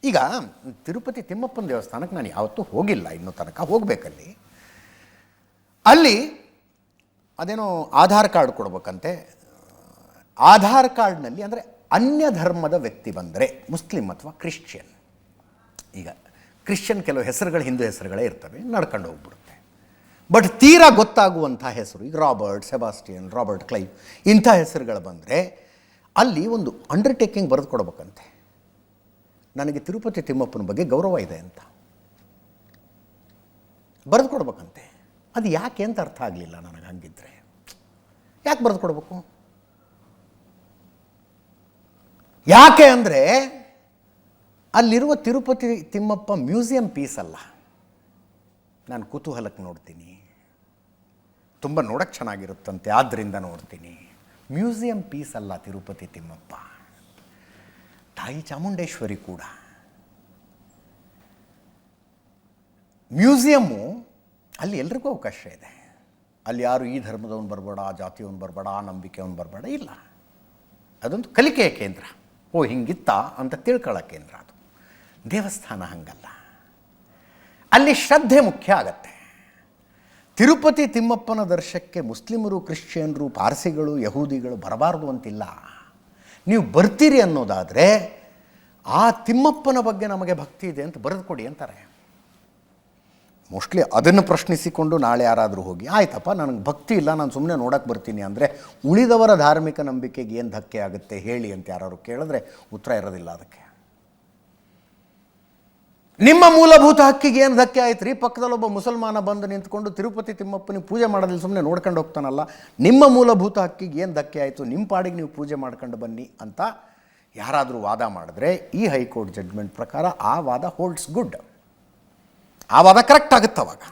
ಈಗ ತಿರುಪತಿ ತಿಮ್ಮಪ್ಪನ ದೇವಸ್ಥಾನಕ್ಕೆ ನಾನು ಯಾವತ್ತೂ ಹೋಗಿಲ್ಲ, ಇನ್ನೂ ತನಕ ಹೋಗಬೇಕಲ್ಲಿ. ಅಲ್ಲಿ ಅದೇನೋ ಆಧಾರ್ ಕಾರ್ಡ್ ಕೊಡ್ಬೇಕಂತೆ. ಆಧಾರ್ ಕಾರ್ಡ್ನಲ್ಲಿ ಅಂದರೆ ಅನ್ಯ ಧರ್ಮದ ವ್ಯಕ್ತಿ ಬಂದರೆ ಮುಸ್ಲಿಂ ಅಥವಾ ಕ್ರಿಶ್ಚಿಯನ್, ಈಗ ಕ್ರಿಶ್ಚಿಯನ್ ಕೆಲವು ಹೆಸರುಗಳು ಹಿಂದೂ ಹೆಸರುಗಳೇ ಇರ್ತವೆ, ನಡ್ಕೊಂಡು ಹೋಗ್ಬಿಡುತ್ತೆ. ಬಟ್ ತೀರಾ ಗೊತ್ತಾಗುವಂಥ ಹೆಸರು, ಈಗ ರಾಬರ್ಟ್, ಸೆಬಾಸ್ಟಿಯನ್, ರಾಬರ್ಟ್ ಕ್ಲೈವ್ ಇಂಥ ಹೆಸರುಗಳು ಬಂದರೆ ಅಲ್ಲಿ ಒಂದು ಅಂಡರ್ಟೇಕಿಂಗ್ ಬರೆದು ಕೊಡ್ಬೇಕಂತೆ, ನನಗೆ ತಿರುಪತಿ ತಿಮ್ಮಪ್ಪನ ಬಗ್ಗೆ ಗೌರವ ಇದೆ ಅಂತ ಬರೆದು ಕೊಡ್ಬೇಕಂತೆ. ಅದು ಯಾಕೆ ಅಂತ ಅರ್ಥ ಆಗಲಿಲ್ಲ ನನಗೆ. ಹಂಗಿದ್ರೆ ಯಾಕೆ ಬರೆದು ಕೊಡಬೇಕು? ಯಾಕೆ ಅಂದರೆ ಅಲ್ಲಿರುವ ತಿರುಪತಿ ತಿಮ್ಮಪ್ಪ ಮ್ಯೂಸಿಯಂ ಪೀಸ್ ಅಲ್ಲ. ನಾನು ಕುತೂಹಲಕ್ಕೆ ನೋಡ್ತೀನಿ, ತುಂಬ ನೋಡೋಕ್ಕೆ ಚೆನ್ನಾಗಿರುತ್ತಂತೆ, ಆದ್ದರಿಂದ ನೋಡ್ತೀನಿ. ಮ್ಯೂಸಿಯಂ ಪೀಸ್ ಅಲ್ಲ ತಿರುಪತಿ ತಿಮ್ಮಪ್ಪ, ತಾಯಿ ಚಾಮುಂಡೇಶ್ವರಿ ಕೂಡ. ಮ್ಯೂಸಿಯಮ್ಮು ಅಲ್ಲಿ ಎಲ್ರಿಗೂ ಅವಕಾಶ ಇದೆ. ಅಲ್ಲಿ ಯಾರು ಈ ಧರ್ಮದವನು ಬರಬೇಡ, ಆ ಜಾತಿಯವನು ಬರಬೇಡ, ಆ ನಂಬಿಕೆಯವನು ಬರಬೇಡ, ಇಲ್ಲ. ಅದೊಂದು ಕಲಿಕೆಯ ಕೇಂದ್ರ. ಓ ಹಿಂಗಿತ್ತ ಅಂತ ತಿಳ್ಕೊಳ್ಳೋ ಕೇಂದ್ರ ಅದು. ದೇವಸ್ಥಾನ ಹಂಗಲ್ಲ, ಅಲ್ಲಿ ಶ್ರದ್ಧೆ ಮುಖ್ಯ ಆಗತ್ತೆ. ತಿರುಪತಿ ತಿಮ್ಮಪ್ಪನ ದರ್ಶನಕ್ಕೆ ಮುಸ್ಲಿಮರು, ಕ್ರಿಶ್ಚಿಯನ್ರು, ಪಾರ್ಸಿಗಳು, ಯಹೂದಿಗಳು ಬರಬಾರ್ದು ಅಂತಿಲ್ಲ. ನೀವು ಬರ್ತೀರಿ ಅನ್ನೋದಾದರೆ ಆ ತಿಮ್ಮಪ್ಪನ ಬಗ್ಗೆ ನಮಗೆ ಭಕ್ತಿ ಇದೆ ಅಂತ ಬರೆದು ಕೊಡಿ ಅಂತಾರೆ. ಮೋಸ್ಟ್ಲಿ ಅದನ್ನು ಪ್ರಶ್ನಿಸಿಕೊಂಡು ನಾಳೆ ಯಾರಾದರೂ ಹೋಗಿ ಆಯ್ತಪ್ಪ ನನಗೆ ಭಕ್ತಿ ಇಲ್ಲ, ನಾನು ಸುಮ್ಮನೆ ನೋಡೋಕ್ಕೆ ಬರ್ತೀನಿ ಅಂದರೆ ಉಳಿದವರ ಧಾರ್ಮಿಕ ನಂಬಿಕೆಗೆ ಏನು ಧಕ್ಕೆ ಆಗುತ್ತೆ ಹೇಳಿ ಅಂತ ಯಾರು ಕೇಳಿದ್ರೆ ಉತ್ತರ ಇರೋದಿಲ್ಲ ಅದಕ್ಕೆ. ನಿಮ್ಮ ಮೂಲಭೂತ ಹಕ್ಕಿಗೆ ಏನು ಧಕ್ಕೆ ಆಯ್ತು ರೀ? ಪಕ್ಕದಲ್ಲೊಬ್ಬ ಮುಸಲ್ಮಾನ ಬಂದು ನಿಂತ್ಕೊಂಡು ತಿರುಪತಿ ತಿಮ್ಮಪ್ಪನಿಗೆ ಪೂಜೆ ಮಾಡೋದಿಲ್ಲ, ಸುಮ್ಮನೆ ನೋಡ್ಕೊಂಡು ಹೋಗ್ತಾನಲ್ಲ, ನಿಮ್ಮ ಮೂಲಭೂತ ಹಕ್ಕಿಗೆ ಏನು ಧಕ್ಕೆ ಆಯಿತು? ನಿಮ್ಮ ಪಾಡಿಗೆ ನೀವು ಪೂಜೆ ಮಾಡ್ಕೊಂಡು ಬನ್ನಿ ಅಂತ ಯಾರಾದರೂ ವಾದ ಮಾಡಿದ್ರೆ ಈ ಹೈಕೋರ್ಟ್ ಜಡ್ಜ್ಮೆಂಟ್ ಪ್ರಕಾರ ಆ ವಾದ ಹೋಲ್ಡ್ಸ್ ಗುಡ್, ಆ ವಾದ ಕರೆಕ್ಟ್ ಆಗುತ್ತೆ ಅವಾಗ.